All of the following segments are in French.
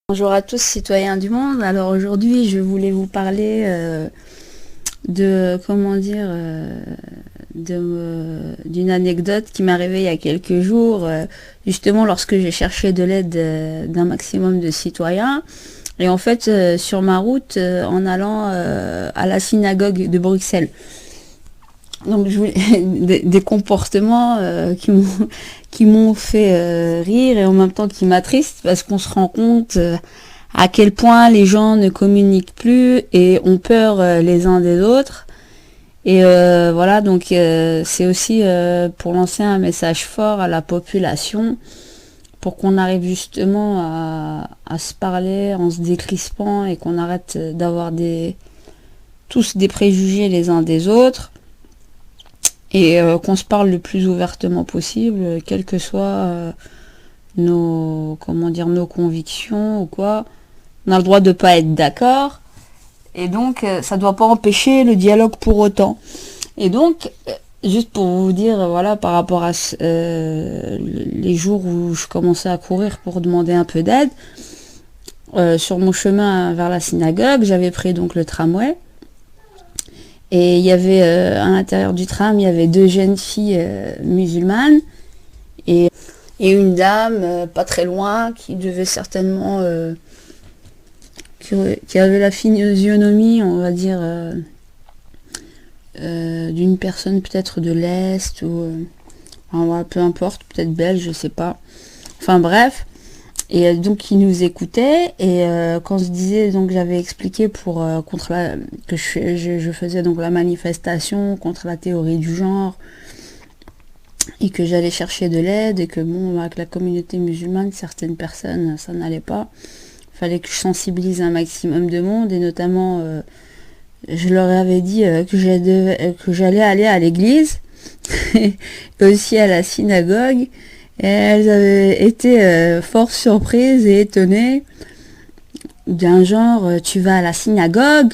Bonjour à tous citoyens du monde. Alors aujourd'hui je voulais vous parler de comment dire d'une anecdote qui m'est arrivée il y a quelques jours, justement lorsque j'ai cherché de l'aide d'un maximum de citoyens. Et en fait sur ma route en allant à la synagogue de Bruxelles. Donc je voulais des comportements qui m'ont fait rire et en même temps qui m'attristent parce qu'on se rend compte à quel point les gens ne communiquent plus et ont peur les uns des autres. Et voilà, donc c'est aussi pour lancer un message fort à la population pour qu'on arrive justement à se parler en se décrispant et qu'on arrête d'avoir tous des préjugés les uns des autres. Et qu'on se parle le plus ouvertement possible, quelles que soient nos convictions ou quoi. On a le droit de pas être d'accord. Et donc, ça doit pas empêcher le dialogue pour autant. Et donc, juste pour vous dire, voilà, par rapport à les jours où je commençais à courir pour demander un peu d'aide, sur mon chemin vers la synagogue, j'avais pris donc le tramway. Et il y avait à l'intérieur du tram, il y avait deux jeunes filles musulmanes et une dame pas très loin qui devait certainement qui avait la physionomie, on va dire, d'une personne peut-être de l'Est ou enfin, peu importe, peut-être belge, je sais pas. Enfin bref. Et donc ils nous écoutaient et quand je disais, donc j'avais expliqué pour que je faisais donc la manifestation contre la théorie du genre et que j'allais chercher de l'aide et que bon, avec la communauté musulmane, certaines personnes ça n'allait pas. Il fallait que je sensibilise un maximum de monde et notamment je leur avais dit que j'allais aller à l'église et aussi à la synagogue. Et elles avaient été fort surprises et étonnées d'un genre tu vas à la synagogue,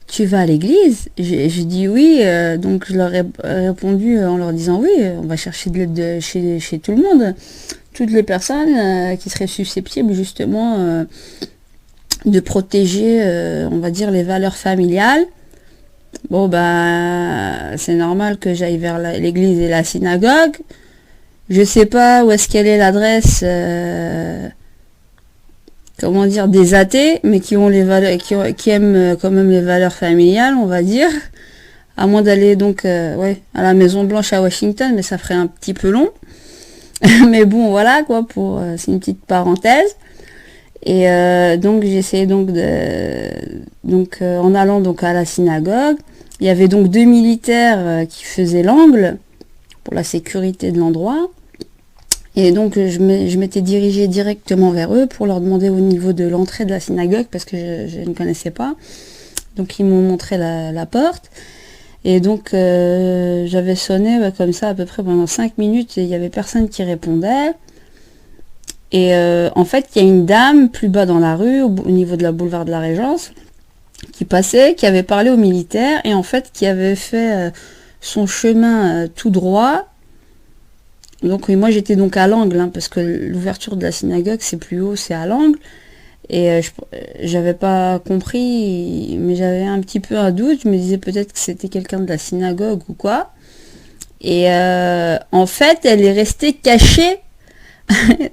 tu vas à l'église. J'ai dit oui, donc je leur ai répondu en leur disant oui, on va chercher de l'aide chez tout le monde, toutes les personnes qui seraient susceptibles justement de protéger, on va dire, les valeurs familiales. Bon bah c'est normal que j'aille vers l'église et la synagogue. Je sais pas où est-ce qu'elle est l'adresse, comment dire, des athées, mais qui ont les valeurs, qui aiment quand même les valeurs familiales, on va dire. À moins d'aller donc, à la Maison Blanche à Washington, mais ça ferait un petit peu long. Mais bon, voilà quoi, c'est une petite parenthèse. Et donc j'essayais en allant donc à la synagogue, il y avait donc deux militaires qui faisaient l'angle pour la sécurité de l'endroit. Et donc je m'étais dirigée directement vers eux pour leur demander au niveau de l'entrée de la synagogue parce que je ne connaissais pas. Donc ils m'ont montré la porte. Et donc j'avais sonné comme ça à peu près pendant 5 minutes et il n'y avait personne qui répondait. Et en fait il y a une dame plus bas dans la rue, au niveau de la boulevard de la Régence, qui passait, qui avait parlé aux militaires et en fait qui avait fait son chemin tout droit. Donc moi j'étais donc à l'angle, parce que l'ouverture de la synagogue c'est plus haut, c'est à l'angle. Et j'avais pas compris, mais j'avais un petit peu un doute. Je me disais peut-être que c'était quelqu'un de la synagogue ou quoi. Et en fait elle est restée cachée.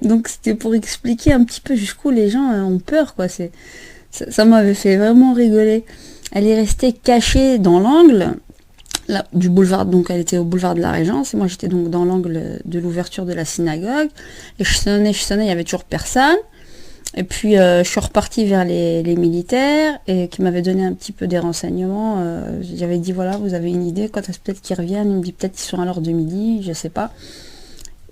Donc c'était pour expliquer un petit peu jusqu'où les gens ont peur, quoi. Ça m'avait fait vraiment rigoler. Elle est restée cachée dans l'angle du boulevard, donc elle était au boulevard de la Régence et moi j'étais donc dans l'angle de l'ouverture de la synagogue et je sonnais, il y avait toujours personne et puis je suis repartie vers les militaires et qui m'avaient donné un petit peu des renseignements. J'avais dit voilà, vous avez une idée quand est-ce peut-être qu'ils reviennent? Il me dit peut-être qu'ils sont à l'heure de midi, je sais pas.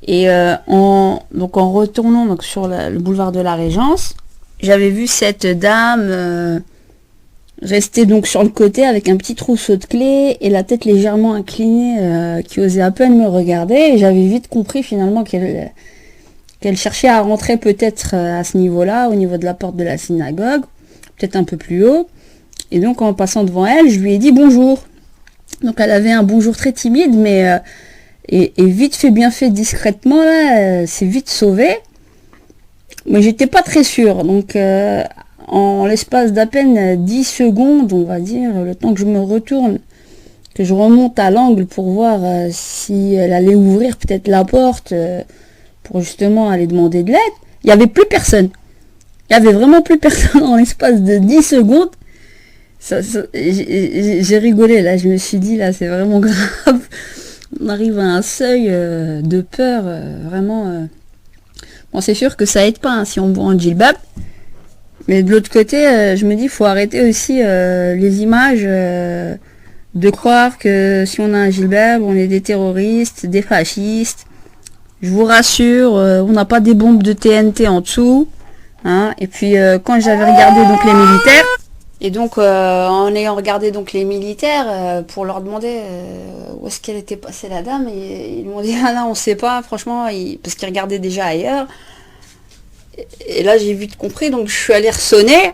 Et en retournant donc sur le boulevard de la Régence, j'avais vu cette dame rester donc sur le côté avec un petit trousseau de clés et la tête légèrement inclinée, qui osait à peine me regarder. Et j'avais vite compris finalement qu'elle cherchait à rentrer peut-être à ce niveau-là, au niveau de la porte de la synagogue, peut-être un peu plus haut. Et donc en passant devant elle, je lui ai dit bonjour. Donc elle avait un bonjour très timide, mais et vite fait, bien fait, discrètement, là, c'est vite sauvé. Mais j'étais pas très sûre, donc en l'espace d'à peine 10 secondes, on va dire, le temps que je me retourne, que je remonte à l'angle pour voir si elle allait ouvrir peut-être la porte pour justement aller demander de l'aide, il n'y avait plus personne. Il n'y avait vraiment plus personne en l'espace de 10 secondes. J'ai rigolé là, je me suis dit là c'est vraiment grave. On arrive à un seuil de peur vraiment. Bon, c'est sûr que ça aide pas hein, si on voit en djellab. Mais de l'autre côté, je me dis faut arrêter aussi les images de croire que si on a un djellab, on est des terroristes, des fascistes. Je vous rassure, on n'a pas des bombes de TNT en dessous. Hein. Et puis quand j'avais regardé donc les militaires, et donc en ayant regardé donc les militaires pour leur demander où est-ce qu'elle était passée la dame, et ils m'ont dit ah là on sait pas franchement, parce qu'ils regardaient déjà ailleurs. Et là j'ai vite compris, donc je suis allée ressonner,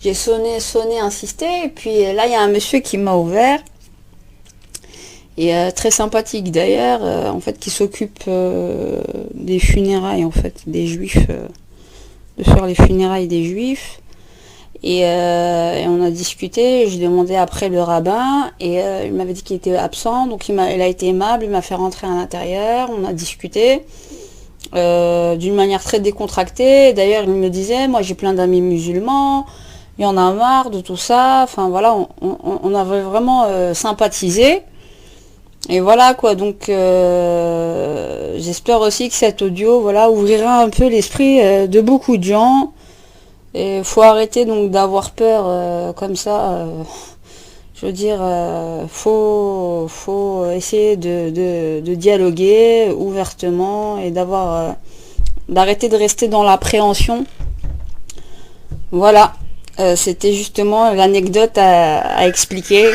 j'ai sonné, insisté, et puis là il y a un monsieur qui m'a ouvert. Et très sympathique d'ailleurs, en fait qui s'occupe des funérailles en fait, des juifs, de faire les funérailles des juifs. Et on a discuté, j'ai demandé après le rabbin, et il m'avait dit qu'il était absent, donc il a été aimable, il m'a fait rentrer à l'intérieur, on a discuté d'une manière très décontractée. D'ailleurs il me disait, moi j'ai plein d'amis musulmans, il y en a marre de tout ça, enfin voilà, on avait vraiment sympathisé. Et voilà quoi, donc j'espère aussi que cet audio voilà ouvrira un peu l'esprit de beaucoup de gens. Et faut arrêter donc d'avoir peur comme ça. Je veux dire, faut essayer de dialoguer ouvertement et d'arrêter de rester dans l'appréhension. Voilà, c'était justement l'anecdote à expliquer.